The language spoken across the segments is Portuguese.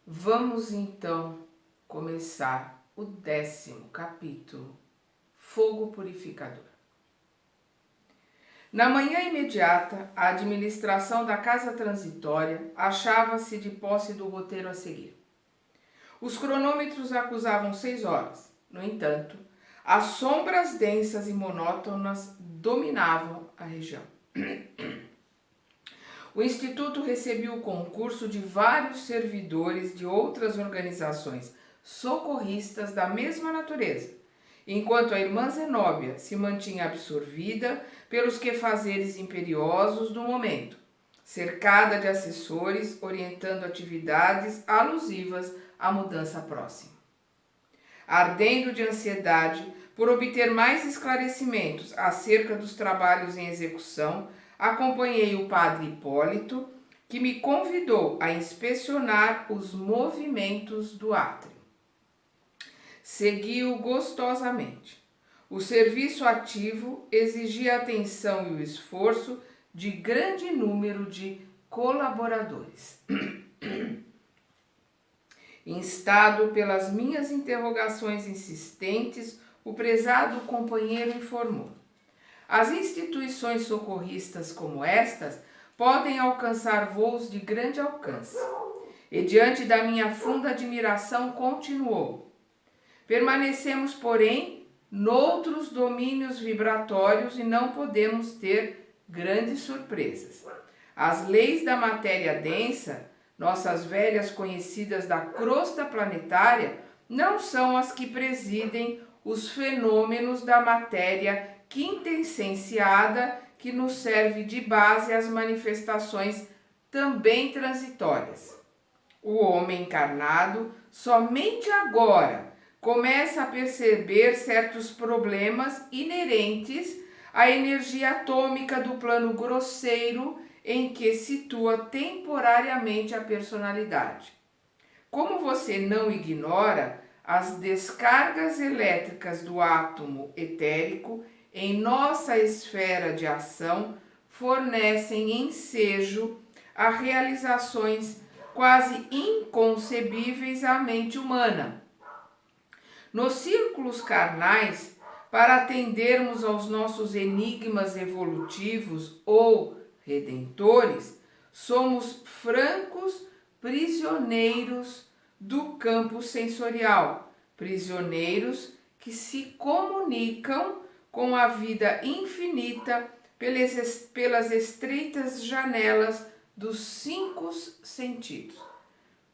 Vamos então começar o 10º capítulo, Fogo Purificador. Na manhã imediata, a administração da casa transitória achava-se de posse do roteiro a seguir. Os cronômetros acusavam 6 horas. No entanto, as sombras densas e monótonas dominavam a região. O Instituto recebia o concurso de vários servidores de outras organizações socorristas da mesma natureza, enquanto a irmã Zenóbia se mantinha absorvida pelos quefazeres imperiosos do momento, cercada de assessores orientando atividades alusivas à mudança próxima. Ardendo de ansiedade por obter mais esclarecimentos acerca dos trabalhos em execução, acompanhei o padre Hipólito, que me convidou a inspecionar os movimentos do átrio. Segui-o gostosamente. O serviço ativo exigia a atenção e o esforço de grande número de colaboradores. Instado pelas minhas interrogações insistentes, o prezado companheiro informou: as instituições socorristas como estas podem alcançar voos de grande alcance. E diante da minha funda admiração continuou: permanecemos, porém, noutros domínios vibratórios e não podemos ter grandes surpresas. As leis da matéria densa, nossas velhas conhecidas da crosta planetária, não são as que presidem os fenômenos da matéria quintessenciada que nos serve de base às manifestações também transitórias. O homem encarnado somente agora começa a perceber certos problemas inerentes à energia atômica do plano grosseiro em que situa temporariamente a personalidade. Como você não ignora, as descargas elétricas do átomo etérico em nossa esfera de ação fornecem ensejo a realizações quase inconcebíveis à mente humana. Nos círculos carnais, para atendermos aos nossos enigmas evolutivos ou redentores, somos francos prisioneiros do campo sensorial, prisioneiros que se comunicam com a vida infinita pelas estreitas janelas dos 5 sentidos.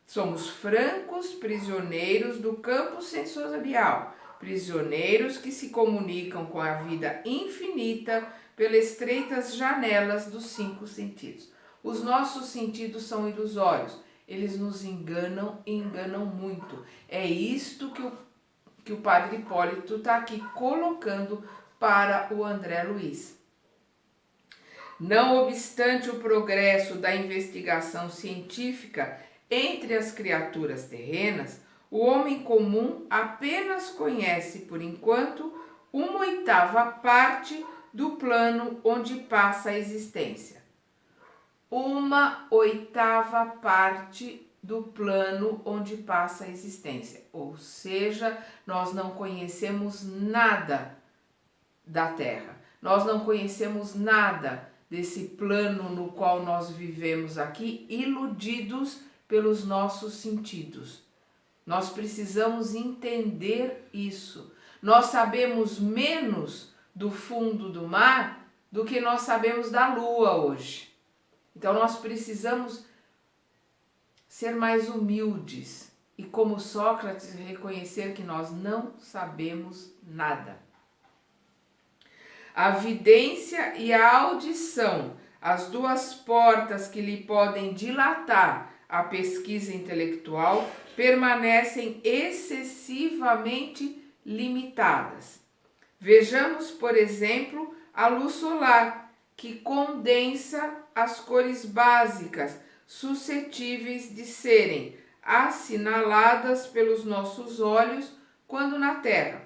Somos francos prisioneiros do campo sensorial, prisioneiros que se comunicam com a vida infinita pelas estreitas janelas dos 5 sentidos. Os nossos sentidos são ilusórios, eles nos enganam e enganam muito. É isto que o padre Hipólito está aqui colocando para o André Luiz. Não obstante o progresso da investigação científica entre as criaturas terrenas, o homem comum apenas conhece, por enquanto, 1/8 parte do plano onde passa a existência. 1/8 parte do plano onde passa a existência. Ou seja, nós não conhecemos nada da Terra. Nós não conhecemos nada desse plano no qual nós vivemos aqui, iludidos pelos nossos sentidos. Nós precisamos entender isso. Nós sabemos menos do fundo do mar do que nós sabemos da Lua hoje. Então nós precisamos ser mais humildes e, como Sócrates, reconhecer que nós não sabemos nada. A vidência e a audição, as 2 portas que lhe podem dilatar a pesquisa intelectual, permanecem excessivamente limitadas. Vejamos, por exemplo, a luz solar, que condensa as cores básicas suscetíveis de serem assinaladas pelos nossos olhos quando na Terra.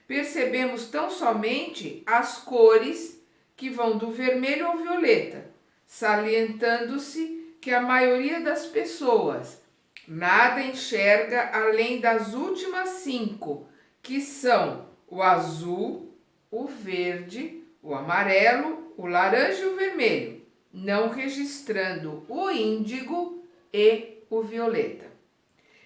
Percebemos tão somente as cores que vão do vermelho ao violeta, salientando-se que a maioria das pessoas Nada enxerga além das últimas 5, que são o azul, o verde, o amarelo, o laranja e o vermelho, não registrando o índigo e o violeta.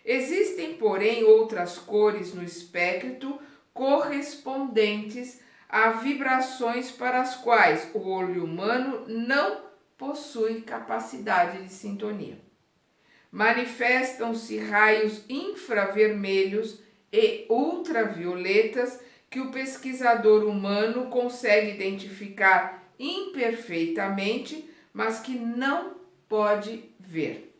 Existem, porém, outras cores no espectro correspondentes a vibrações para as quais o olho humano não possui capacidade de sintonia. Manifestam-se raios infravermelhos e ultravioletas que o pesquisador humano consegue identificar imperfeitamente, mas que não pode ver.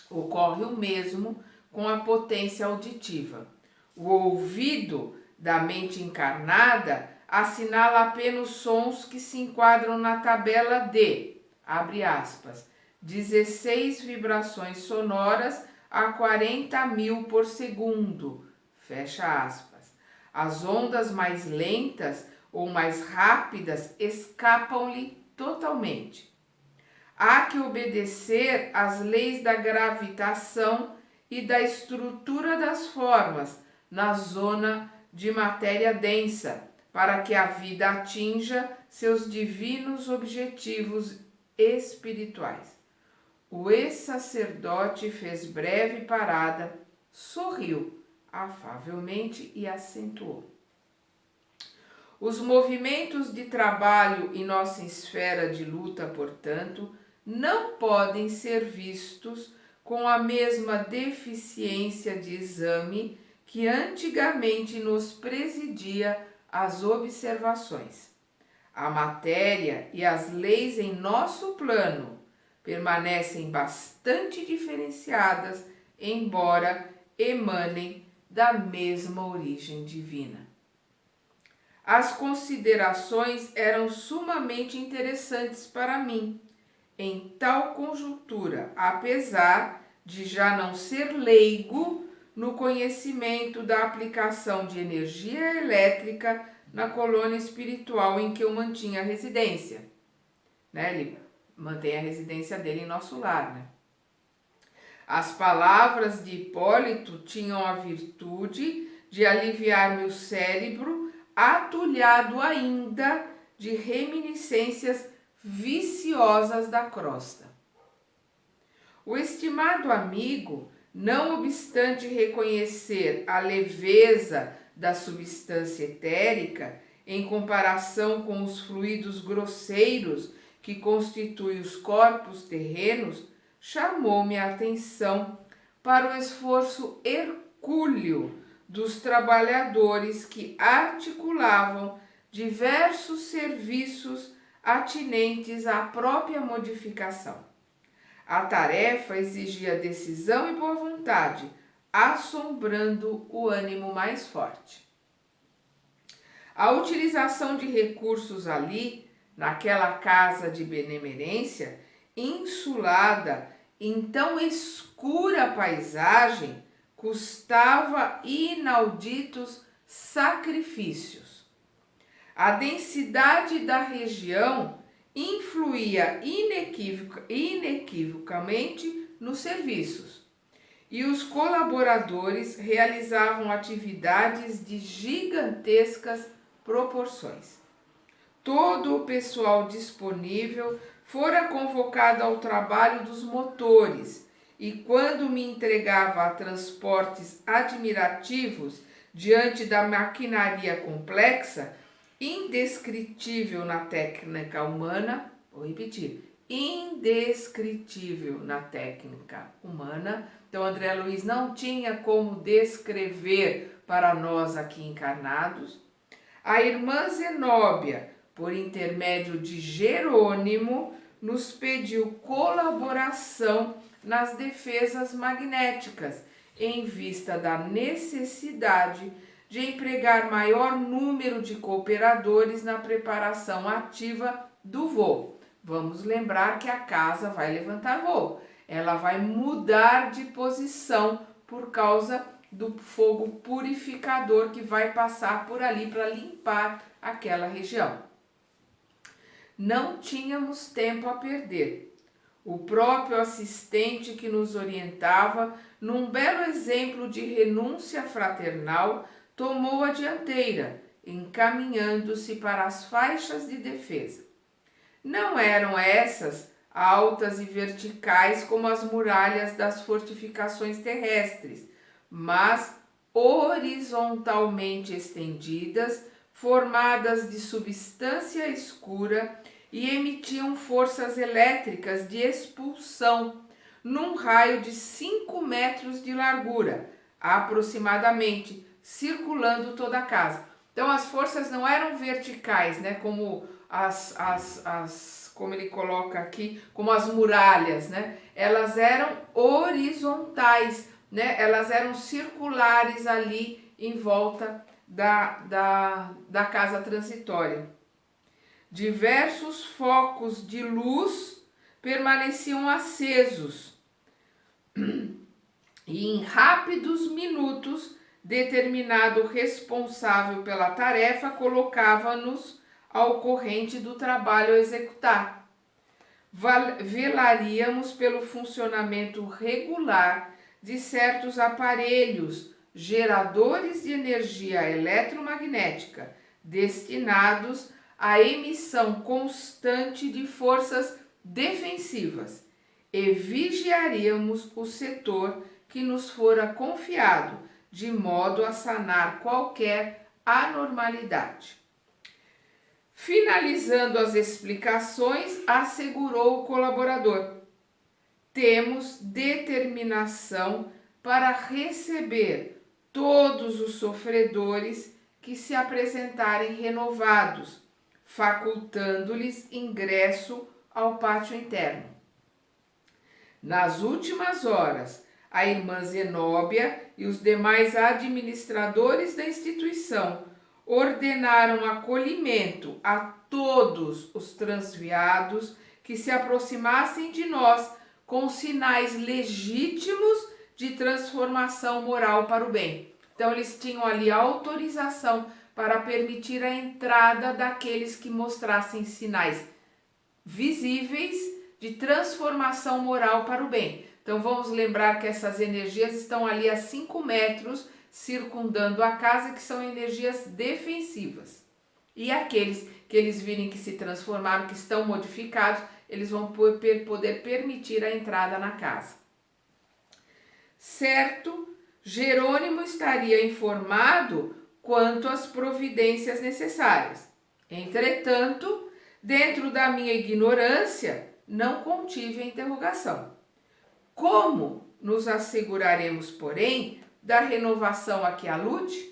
Ocorre o mesmo com a potência auditiva. O ouvido da mente encarnada assinala apenas sons que se enquadram na tabela de, abre aspas, 16 vibrações sonoras a 40.000 por segundo, fecha aspas. As ondas mais lentas ou mais rápidas escapam-lhe totalmente. Há que obedecer às leis da gravitação e da estrutura das formas na zona de matéria densa, para que a vida atinja seus divinos objetivos espirituais. O ex-sacerdote fez breve parada, sorriu afavelmente e acentuou: os movimentos de trabalho em nossa esfera de luta, portanto, não podem ser vistos com a mesma deficiência de exame que antigamente nos presidia as observações. A matéria e as leis em nosso plano permanecem bastante diferenciadas, embora emanem da mesma origem divina. As considerações eram sumamente interessantes para mim, em tal conjuntura, apesar de já não ser leigo no conhecimento da aplicação de energia elétrica na colônia espiritual em que eu mantinha a residência. Ele mantém a residência dele em nosso lar. As palavras de Hipólito tinham a virtude de aliviar meu cérebro, atulhado ainda de reminiscências viciosas da crosta. O estimado amigo, não obstante reconhecer a leveza da substância etérica em comparação com os fluidos grosseiros que constituem os corpos terrenos, chamou-me a atenção para o esforço hercúleo dos trabalhadores que articulavam diversos serviços atinentes à própria modificação. A tarefa exigia decisão e boa vontade, assombrando o ânimo mais forte. A utilização de recursos ali, naquela casa de benemerência, insulada em tão escura paisagem, custava inauditos sacrifícios. A densidade da região influía inequivocamente nos serviços, e os colaboradores realizavam atividades de gigantescas proporções. Todo o pessoal disponível fora convocado ao trabalho dos motores, e quando me entregava a transportes admirativos diante da maquinaria complexa, indescritível na técnica humana, vou repetir, indescritível na técnica humana. Então, André Luiz não tinha como descrever para nós aqui encarnados. A irmã Zenóbia, por intermédio de Jerônimo, nos pediu colaboração nas defesas magnéticas, em vista da necessidade de empregar maior número de cooperadores na preparação ativa do voo. Vamos lembrar que a casa vai levantar voo. Ela vai mudar de posição por causa do fogo purificador que vai passar por ali para limpar aquela região. Não tínhamos tempo a perder. O próprio assistente que nos orientava, num belo exemplo de renúncia fraternal, tomou a dianteira, encaminhando-se para as faixas de defesa. Não eram essas altas e verticais como as muralhas das fortificações terrestres, mas horizontalmente estendidas, formadas de substância escura e emitiam forças elétricas de expulsão num raio de 5 metros de largura, aproximadamente, circulando toda a casa. Então as forças não eram verticais, né, como como ele coloca aqui, como as muralhas, né? Elas eram horizontais, né? Elas eram circulares ali em volta da casa transitória. Diversos focos de luz permaneciam acesos e em rápidos minutos, determinado responsável pela tarefa colocava-nos ao corrente do trabalho a executar. Velaríamos pelo funcionamento regular de certos aparelhos geradores de energia eletromagnética destinados à emissão constante de forças defensivas e vigiaríamos o setor que nos fora confiado, de modo a sanar qualquer anormalidade. Finalizando as explicações, assegurou o colaborador: temos determinação para receber todos os sofredores que se apresentarem renovados, facultando-lhes ingresso ao pátio interno. Nas últimas horas, a irmã Zenóbia e os demais administradores da instituição ordenaram acolhimento a todos os transviados que se aproximassem de nós com sinais legítimos de transformação moral para o bem. Então eles tinham ali autorização para permitir a entrada daqueles que mostrassem sinais visíveis de transformação moral para o bem. Então vamos lembrar que essas energias estão ali a 5 metros circundando a casa, que são energias defensivas. E aqueles que eles virem que se transformaram, que estão modificados, eles vão poder permitir a entrada na casa. Certo, Jerônimo estaria informado quanto às providências necessárias. Entretanto, dentro da minha ignorância, não contive a interrogação. Como nos asseguraremos, porém, da renovação a que alude?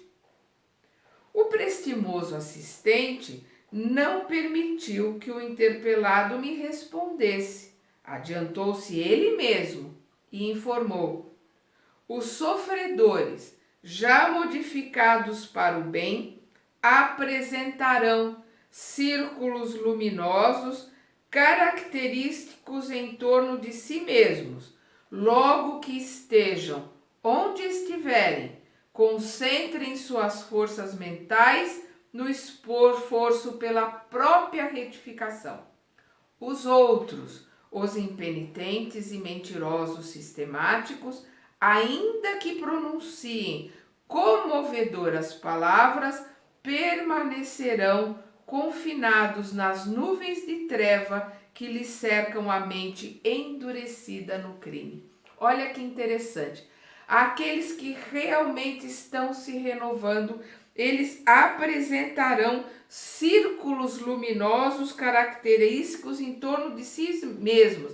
O prestimoso assistente não permitiu que o interpelado me respondesse. Adiantou-se ele mesmo e informou: os sofredores, já modificados para o bem, apresentarão círculos luminosos característicos em torno de si mesmos. Logo que estejam onde estiverem, concentrem suas forças mentais no esforço pela própria retificação. Os outros, os impenitentes e mentirosos sistemáticos, ainda que pronunciem comovedoras palavras, permanecerão confinados nas nuvens de treva que lhes cercam a mente endurecida no crime. Olha que interessante. Aqueles que realmente estão se renovando, eles apresentarão círculos luminosos característicos em torno de si mesmos,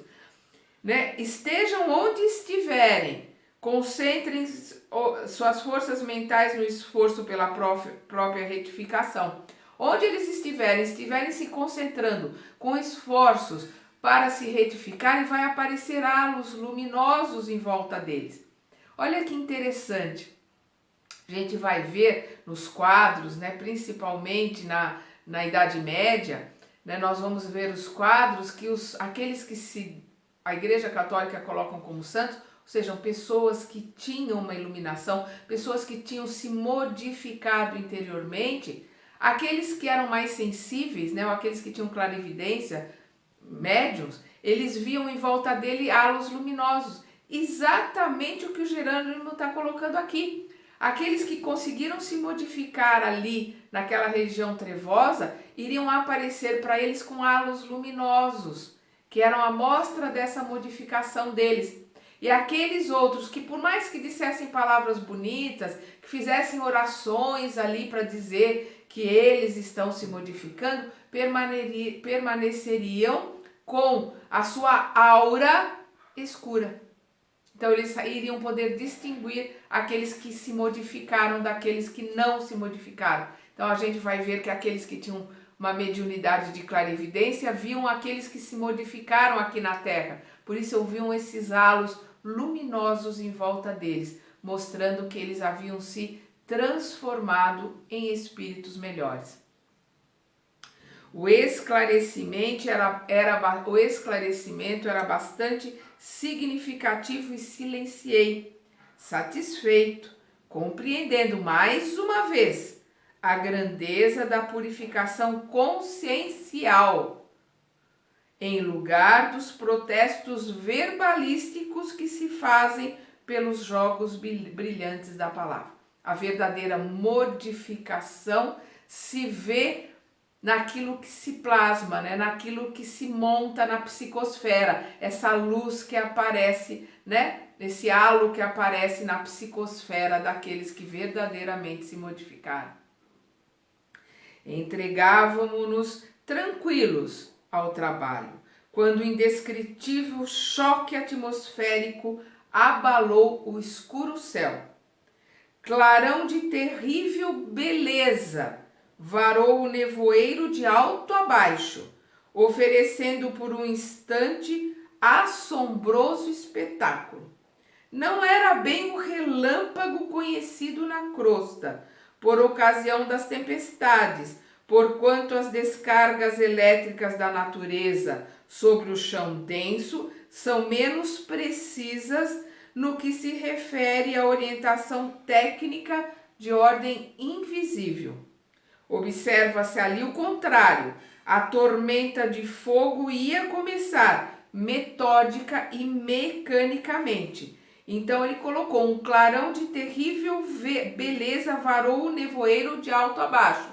né? Estejam onde estiverem, concentrem suas forças mentais no esforço pela própria retificação. Onde eles estiverem se concentrando com esforços para se retificarem, vai aparecer halos luminosos em volta deles. Olha que interessante. A gente vai ver nos quadros, né, principalmente na Idade Média, né, nós vamos ver os quadros que aqueles que a Igreja Católica colocam como santos, ou seja, pessoas que tinham uma iluminação, pessoas que tinham se modificado interiormente. Aqueles que eram mais sensíveis, né, ou aqueles que tinham clarividência, médiuns, eles viam em volta dele halos luminosos. Exatamente o que o Jerônimo está colocando aqui. Aqueles que conseguiram se modificar ali naquela região trevosa iriam aparecer para eles com halos luminosos, que eram a mostra dessa modificação deles. E aqueles outros que, por mais que dissessem palavras bonitas, que fizessem orações ali para dizer que eles estão se modificando, permaneceriam com a sua aura escura. Então eles iriam poder distinguir aqueles que se modificaram daqueles que não se modificaram. Então a gente vai ver que aqueles que tinham uma mediunidade de clarividência viam aqueles que se modificaram aqui na Terra. Por isso ouviam esses halos luminosos em volta deles, mostrando que eles haviam se transformado em espíritos melhores. O esclarecimento era bastante significativo e silenciei, satisfeito, compreendendo mais uma vez a grandeza da purificação consciencial, em lugar dos protestos verbalísticos que se fazem pelos jogos brilhantes da palavra. A verdadeira modificação se vê naquilo que se plasma, né? Naquilo que se monta na psicosfera, essa luz que aparece, né? Esse halo que aparece na psicosfera daqueles que verdadeiramente se modificaram. Entregávamos-nos tranquilos ao trabalho, quando o indescritível choque atmosférico abalou o escuro céu. Clarão de terrível beleza varou o nevoeiro de alto a baixo, oferecendo por um instante assombroso espetáculo. Não era bem o relâmpago conhecido na crosta, por ocasião das tempestades, porquanto as descargas elétricas da natureza sobre o chão denso são menos precisas no que se refere à orientação técnica de ordem invisível. Observa-se ali o contrário. A tormenta de fogo ia começar metódica e mecanicamente. Então ele colocou um clarão de terrível beleza varou o nevoeiro de alto a baixo.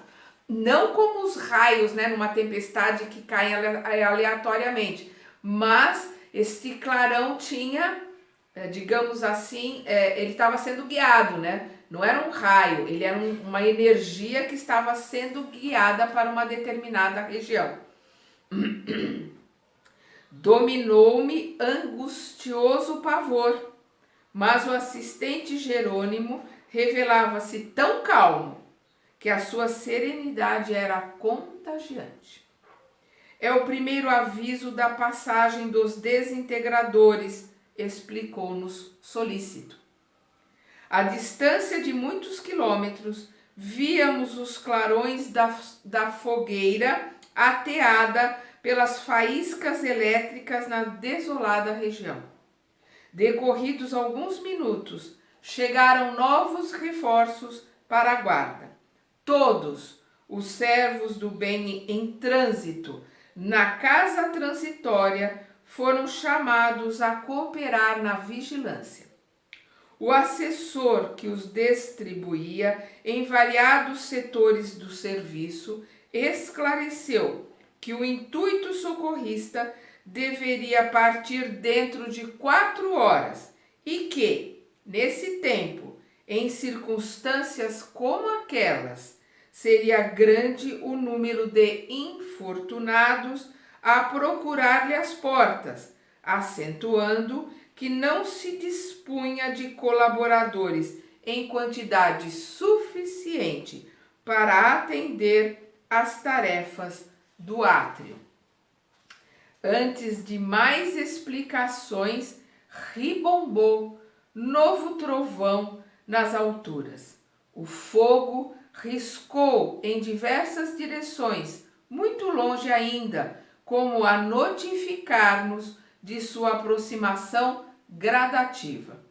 Não como os raios, né, numa tempestade que caem aleatoriamente, mas este clarão tinha, digamos assim, ele estava sendo guiado, né? Não era um raio, ele era uma energia que estava sendo guiada para uma determinada região. Dominou-me angustioso pavor, mas o assistente Jerônimo revelava-se tão calmo que a sua serenidade era contagiante. É o primeiro aviso da passagem dos desintegradores, explicou-nos solícito. À distância de muitos quilômetros, víamos os clarões da fogueira ateada pelas faíscas elétricas na desolada região. Decorridos alguns minutos, chegaram novos reforços para a guarda. Todos os servos do bem em trânsito na casa transitória foram chamados a cooperar na vigilância. O assessor que os distribuía em variados setores do serviço esclareceu que o intuito socorrista deveria partir dentro de 4 horas e que, nesse tempo, em circunstâncias como aquelas, seria grande o número de infortunados a procurar-lhe as portas, acentuando que não se dispunha de colaboradores em quantidade suficiente para atender às tarefas do átrio. Antes de mais explicações, ribombou novo trovão nas alturas. O fogo riscou em diversas direções, muito longe ainda, como a notificar-nos de sua aproximação gradativa.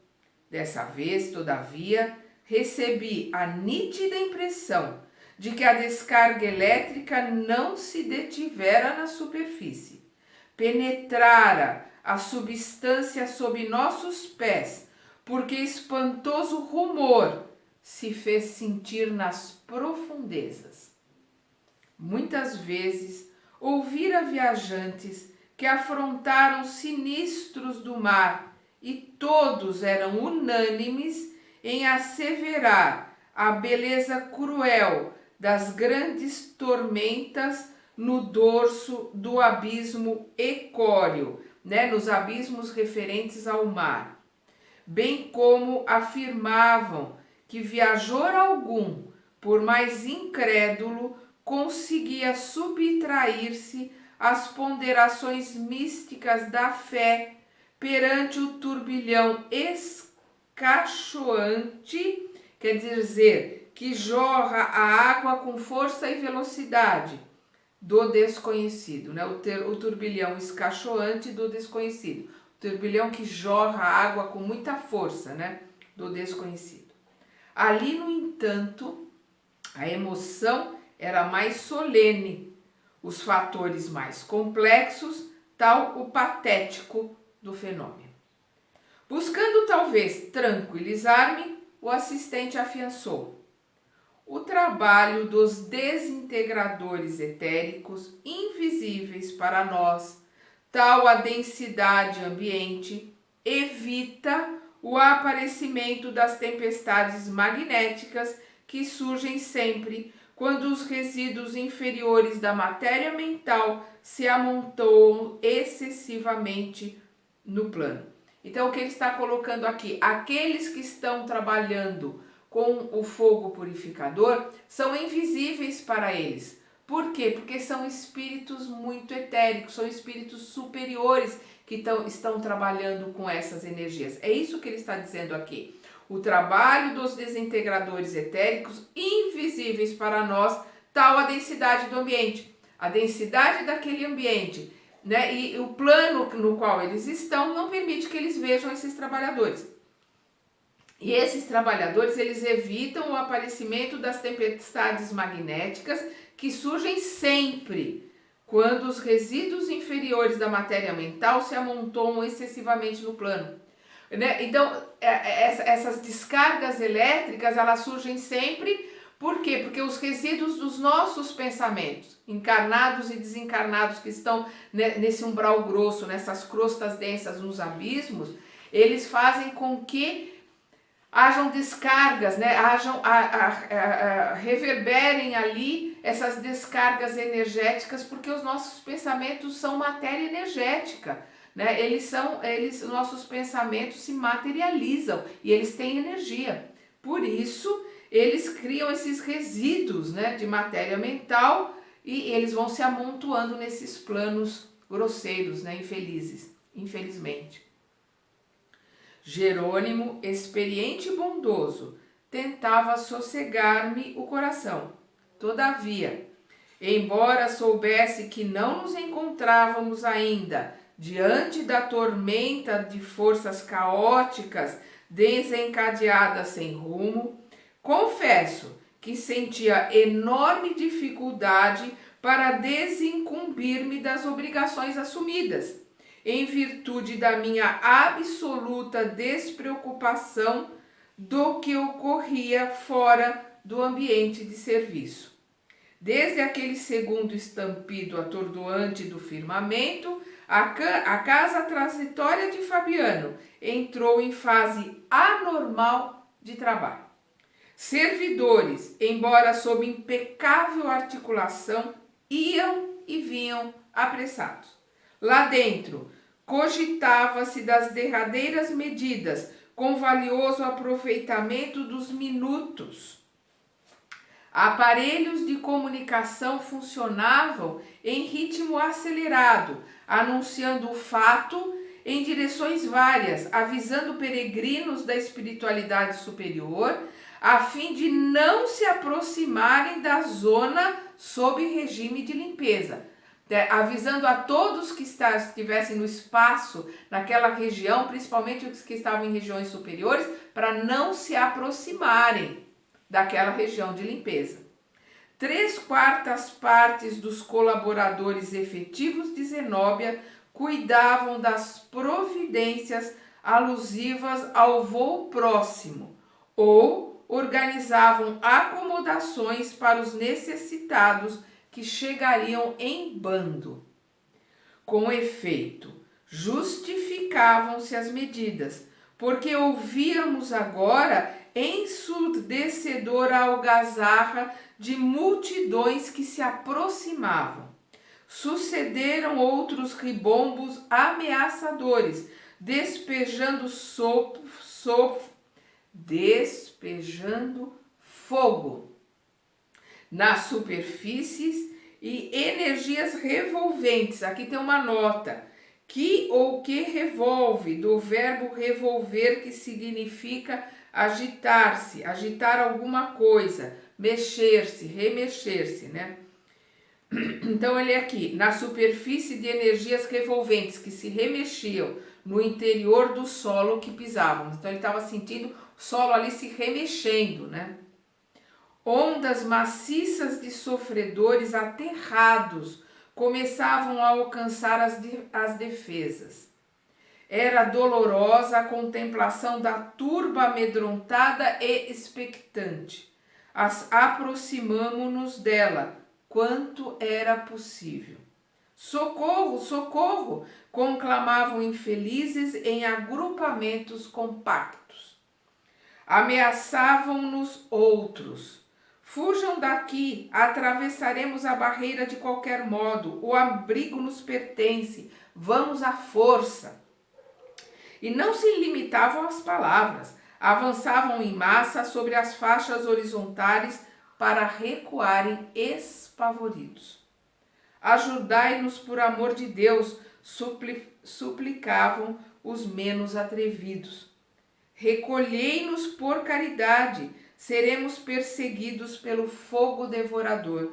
Dessa vez, todavia, recebi a nítida impressão de que a descarga elétrica não se detivera na superfície. penetrara a substância sob nossos pés, porque espantoso rumor se fez sentir nas profundezas. Muitas vezes ouvira viajantes que afrontaram sinistros do mar, e todos eram unânimes em asseverar a beleza cruel das grandes tormentas no dorso do abismo equóreo, nos abismos referentes ao mar, bem como afirmavam que viajor algum, por mais incrédulo, conseguia subtrair-se às ponderações místicas da fé perante o turbilhão escachoante, quer dizer, que jorra a água com força e velocidade do desconhecido, o turbilhão escachoante do desconhecido, o turbilhão que jorra a água com muita força, do desconhecido. Ali, no entanto, a emoção era mais solene, os fatores mais complexos, tal o patético do fenômeno. Buscando talvez tranquilizar-me, o assistente afiançou: o trabalho dos desintegradores etéricos, invisíveis para nós, tal a densidade ambiente, evita o aparecimento das tempestades magnéticas que surgem sempre quando os resíduos inferiores da matéria mental se amontoam excessivamente no plano. Então, o que ele está colocando aqui? Aqueles que estão trabalhando com o fogo purificador são invisíveis para eles. Por quê? Porque são espíritos muito etéricos, são espíritos superiores que estão trabalhando com essas energias. É isso que ele está dizendo aqui. O trabalho dos desintegradores etéricos, invisíveis para nós, tal a densidade do ambiente, a densidade daquele ambiente, e o plano no qual eles estão não permite que eles vejam esses trabalhadores. E esses trabalhadores, eles evitam o aparecimento das tempestades magnéticas que surgem sempre quando os resíduos inferiores da matéria mental se amontoam excessivamente no plano. Então, essas descargas elétricas, elas surgem sempre, por quê? Porque os resíduos dos nossos pensamentos, encarnados e desencarnados, que estão nesse umbral grosso, nessas crostas densas, nos abismos, eles fazem com que hajam descargas, reverberem ali essas descargas energéticas, porque os nossos pensamentos são matéria energética. Nossos pensamentos se materializam e eles têm energia. Por isso, eles criam esses resíduos, de matéria mental, e eles vão se amontoando nesses planos grosseiros, infelizes, infelizmente. Jerônimo, experiente e bondoso, tentava sossegar-me o coração. Todavia, embora soubesse que não nos encontrávamos ainda diante da tormenta de forças caóticas desencadeadas sem rumo, confesso que sentia enorme dificuldade para desincumbir-me das obrigações assumidas, em virtude da minha absoluta despreocupação do que ocorria fora do ambiente de serviço. Desde aquele segundo estampido atordoante do firmamento, a casa transitória de Fabiano entrou em fase anormal de trabalho. Servidores, embora sob impecável articulação, iam e vinham apressados. Lá dentro, cogitava-se das derradeiras medidas, com valioso aproveitamento dos minutos. Aparelhos de comunicação funcionavam em ritmo acelerado, anunciando o fato em direções várias, avisando peregrinos da espiritualidade superior, a fim de não se aproximarem da zona sob regime de limpeza, avisando a todos que estivessem no espaço, naquela região, principalmente os que estavam em regiões superiores, para não se aproximarem daquela região de limpeza. 3/4 partes dos colaboradores efetivos de Zenóbia cuidavam das providências alusivas ao voo próximo ou organizavam acomodações para os necessitados que chegariam em bando. Com efeito, justificavam-se as medidas, porque ouvíamos agora ensurdecedora algazarra de multidões que se aproximavam. Sucederam outros ribombos ameaçadores, despejando fogo nas superfícies e energias revolventes. Aqui tem uma nota. Que ou que revolve, do verbo revolver, que significa agitar-se, agitar alguma coisa, mexer-se, remexer-se, né? Então ele aqui, na superfície de energias revolventes que se remexiam no interior do solo que pisavam. Então ele estava sentindo o solo ali se remexendo, né? Ondas maciças de sofredores aterrados começavam a alcançar as defesas. Era dolorosa a contemplação da turba amedrontada e expectante. Aproximamo-nos dela, quanto era possível. Socorro, socorro! Conclamavam infelizes em agrupamentos compactos. Ameaçavam-nos outros. Fujam daqui, atravessaremos a barreira de qualquer modo, o abrigo nos pertence, vamos à força. E não se limitavam às palavras, avançavam em massa sobre as faixas horizontais para recuarem espavoridos. Ajudai-nos por amor de Deus, suplicavam os menos atrevidos. Recolhei-nos por caridade, seremos perseguidos pelo fogo devorador.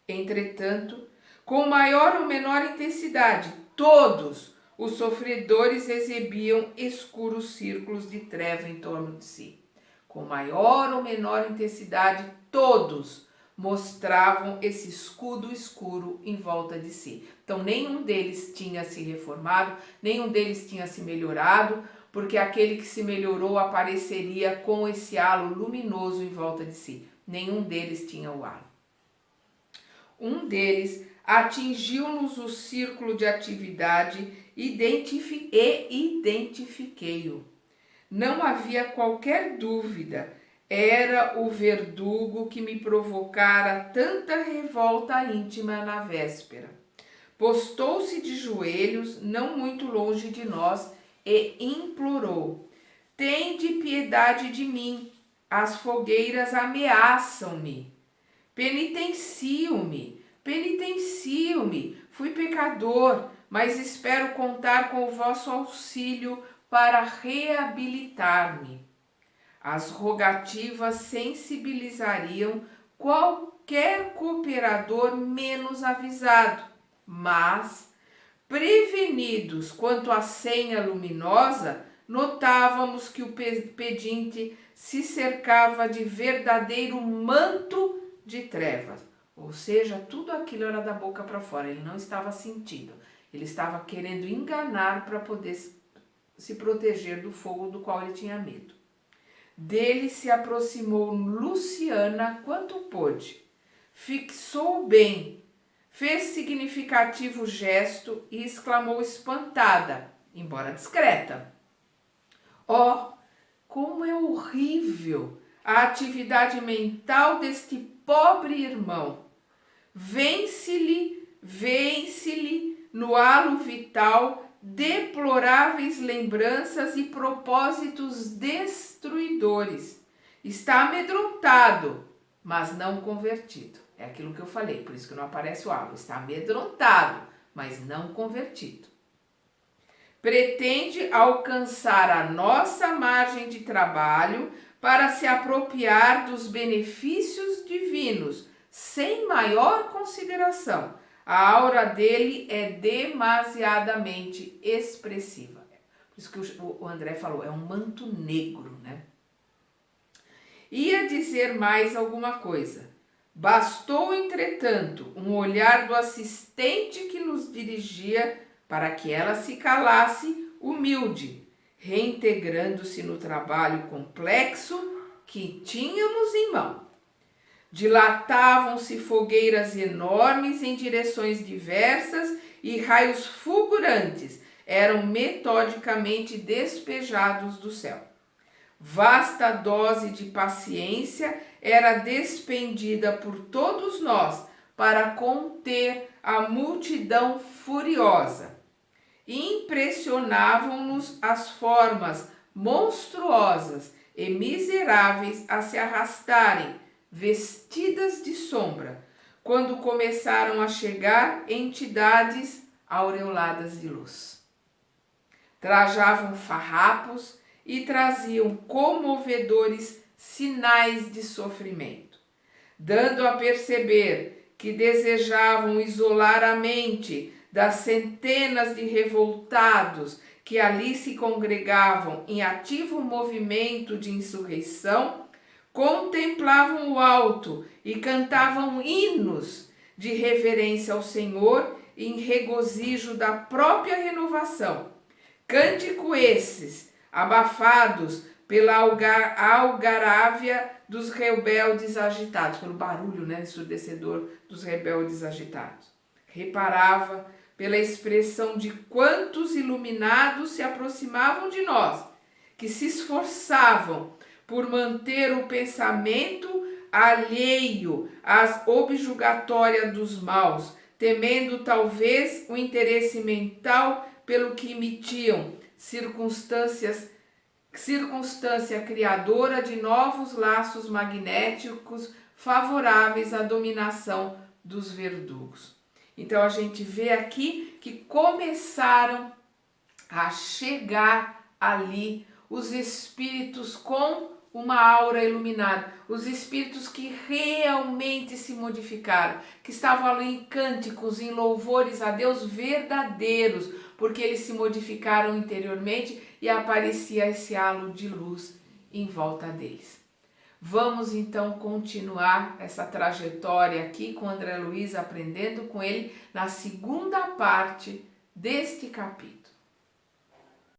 Entretanto, com maior ou menor intensidade, todos os sofredores exibiam escuros círculos de treva em torno de si. Com maior ou menor intensidade, todos mostravam esse escudo escuro em volta de si. Então, nenhum deles tinha se reformado, nenhum deles tinha se melhorado, porque aquele que se melhorou apareceria com esse halo luminoso em volta de si. Nenhum deles tinha o halo. Um deles atingiu-nos o círculo de atividade e identifiquei-o. Não havia qualquer dúvida, era o verdugo que me provocara tanta revolta íntima na véspera. Postou-se de joelhos, não muito longe de nós, e implorou: tende piedade de mim, as fogueiras ameaçam-me. Penitencio-me, fui pecador, mas espero contar com o vosso auxílio para reabilitar-me. As rogativas sensibilizariam qualquer cooperador menos avisado, mas, prevenidos quanto à senha luminosa, notávamos que o pedinte se cercava de verdadeiro manto de trevas. Ou seja, tudo aquilo era da boca para fora, ele não estava sentindo. Ele estava querendo enganar para poder se proteger do fogo do qual ele tinha medo. Dele se aproximou Luciana quanto pôde. Fixou bem, fez significativo gesto e exclamou espantada, embora discreta: ó, como é horrível a atividade mental deste pobre irmão. Vence-lhe no halo vital deploráveis lembranças e propósitos destruidores. Está amedrontado, mas não convertido. É aquilo que eu falei, por isso que não aparece o halo. Está amedrontado, mas não convertido. Pretende alcançar a nossa margem de trabalho para se apropriar dos benefícios divinos, sem maior consideração. A aura dele é demasiadamente expressiva. Por isso que o André falou, é um manto negro, né? Ia dizer mais alguma coisa. Bastou, entretanto, um olhar do assistente que nos dirigia para que ela se calasse humilde, reintegrando-se no trabalho complexo que tínhamos em mão. Dilatavam-se fogueiras enormes em direções diversas e raios fulgurantes eram metodicamente despejados do céu. Vasta dose de paciência era despendida por todos nós para conter a multidão furiosa. Impressionavam-nos as formas monstruosas e miseráveis a se arrastarem, vestidas de sombra, quando começaram a chegar entidades aureoladas de luz. Trajavam farrapos e traziam comovedores sinais de sofrimento, dando a perceber que desejavam isolar a mente das centenas de revoltados que ali se congregavam em ativo movimento de insurreição, contemplavam o alto e cantavam hinos de reverência ao Senhor em regozijo da própria renovação. Cântico esses, abafados pela algarávia dos rebeldes agitados, pelo barulho, ensurdecedor dos rebeldes agitados. Reparava pela expressão de quantos iluminados se aproximavam de nós, que se esforçavam por manter o pensamento alheio às objulgatórias dos maus, temendo talvez o interesse mental pelo que emitiam, circunstância criadora de novos laços magnéticos favoráveis à dominação dos verdugos. Então a gente vê aqui que começaram a chegar ali os espíritos com uma aura iluminada, os espíritos que realmente se modificaram, que estavam ali em cânticos, em louvores a Deus verdadeiros, porque eles se modificaram interiormente e aparecia esse halo de luz em volta deles. Vamos então continuar essa trajetória aqui com André Luiz, aprendendo com ele na segunda parte deste capítulo.